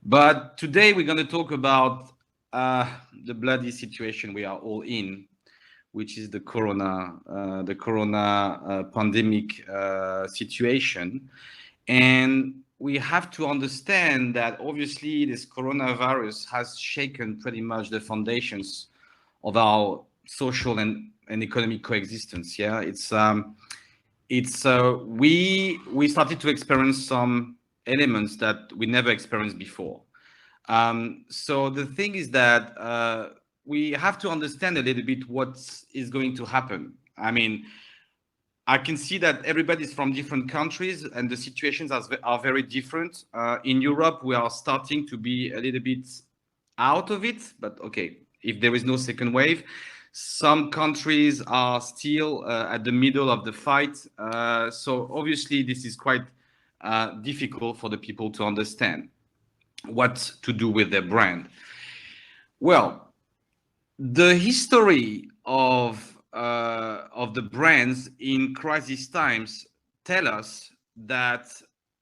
But today we're going to talk about the bloody situation we are all in, which is the corona pandemic situation. And we have to understand that obviously this coronavirus has shaken pretty much the foundations of our social and economic coexistence. Yeah, we started to experience some elements that we never experienced before. So the thing is that we have to understand a little bit what is going to happen. I mean, I can see that everybody's from different countries and the situations are very different. In Europe, we are starting to be a little bit out of it, but okay, if there is no second wave, some countries are still at the middle of the fight. So obviously, this is quite difficult for the people to understand what to do with their brand. Well, the history of the brands in crisis times tell us that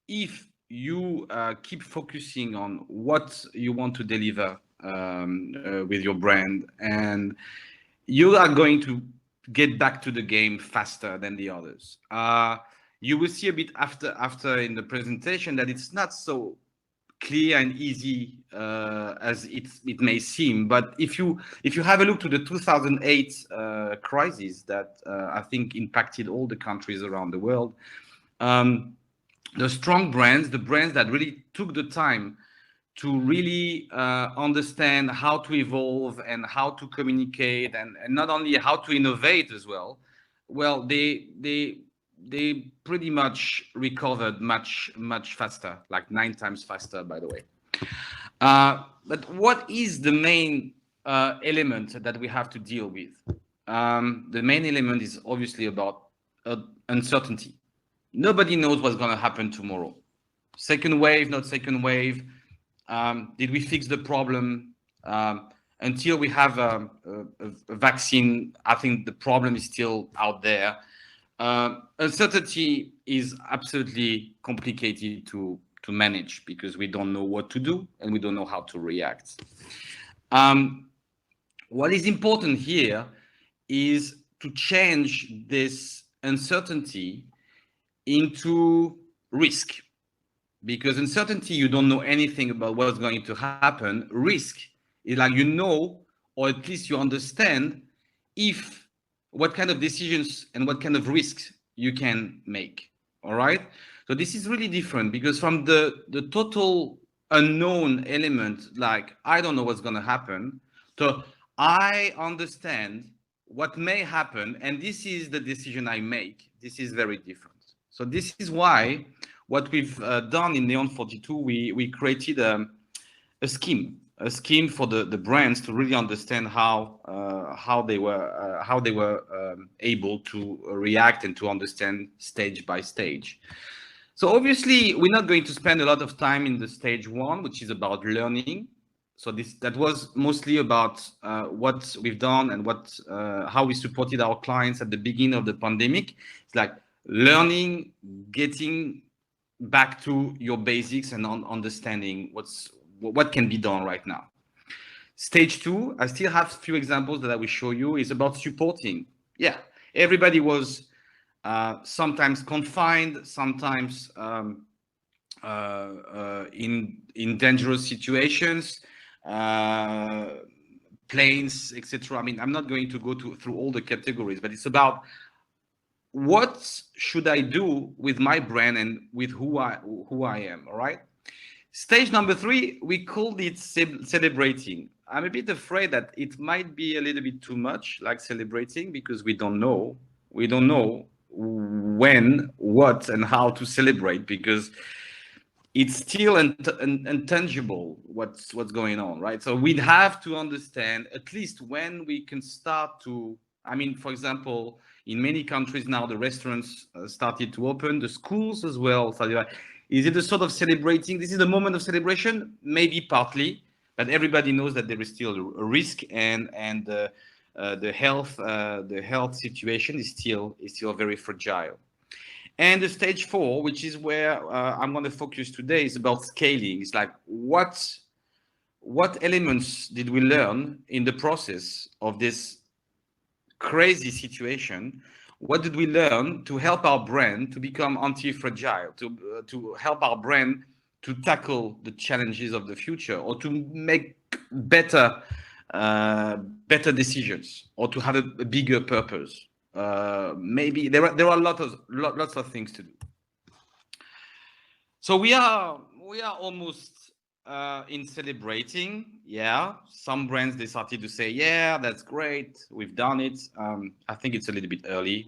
if you keep focusing on what you want to deliver with your brand, and you are going to get back to the game faster than the others. You will see a bit after in the presentation that it's not so clear and easy as it may seem. But if you have a look to the 2008 crisis that I think impacted all the countries around the world, the strong brands, the brands that really took the time to really understand how to evolve and how to communicate, and not only how to innovate as well. Well, they pretty much recovered much faster, like 9 times faster, by the way. But what is the main element that we have to deal with? The main element is obviously about uncertainty. Nobody knows what's going to happen tomorrow. Second wave, not second wave. Did we fix the problem? Until we have a vaccine, I think the problem is still out there. Uncertainty is absolutely complicated to manage because we don't know what to do and we don't know how to react. What is important here is to change this uncertainty into risk. Because uncertainty, you don't know anything about what's going to happen. Risk is like you know, or at least you understand if what kind of decisions and what kind of risks you can make. All right. So this is really different because from the total unknown element, like I don't know what's going to happen, so I understand what may happen, and this is the decision I make. This is very different. So this is why what we've done in Neon 42, we created a scheme for the brands to really understand how they were able to react and to understand stage by stage. So obviously, we're not going to spend a lot of time in the stage 1, which is about learning. So that was mostly about what we've done and how we supported our clients at the beginning of the pandemic. It's like learning, getting back to your basics and understanding what can be done right now. Stage 2, I still have a few examples that I will show you, is about supporting. Yeah, everybody was sometimes confined, sometimes in dangerous situations, planes, etc. I mean, I'm not going to go through all the categories, but it's about what should I do with my brand and with who I am, all right? Stage number 3, we called it celebrating. I'm a bit afraid that it might be a little bit too much like celebrating because we don't know when, what, and how to celebrate because it's still intangible what's going on, right? So we'd have to understand at least when we can start to, I mean, for example, in many countries now, the restaurants started to open, the schools as well. Is it a sort of celebrating? This is a moment of celebration, maybe partly, but everybody knows that there is still a risk, and the health situation is still very fragile. And the stage 4, which is where I'm going to focus today, is about scaling. It's like what elements did we learn in the process of this crazy situation? What did we learn to help our brand to become anti-fragile, to help our brand to tackle the challenges of the future, or to make better better decisions, or to have a bigger purpose? Maybe there are lots of things to do. So we are almost in celebrating. Yeah, some brands, they started to say, yeah, that's great, we've done it. I think it's a little bit early.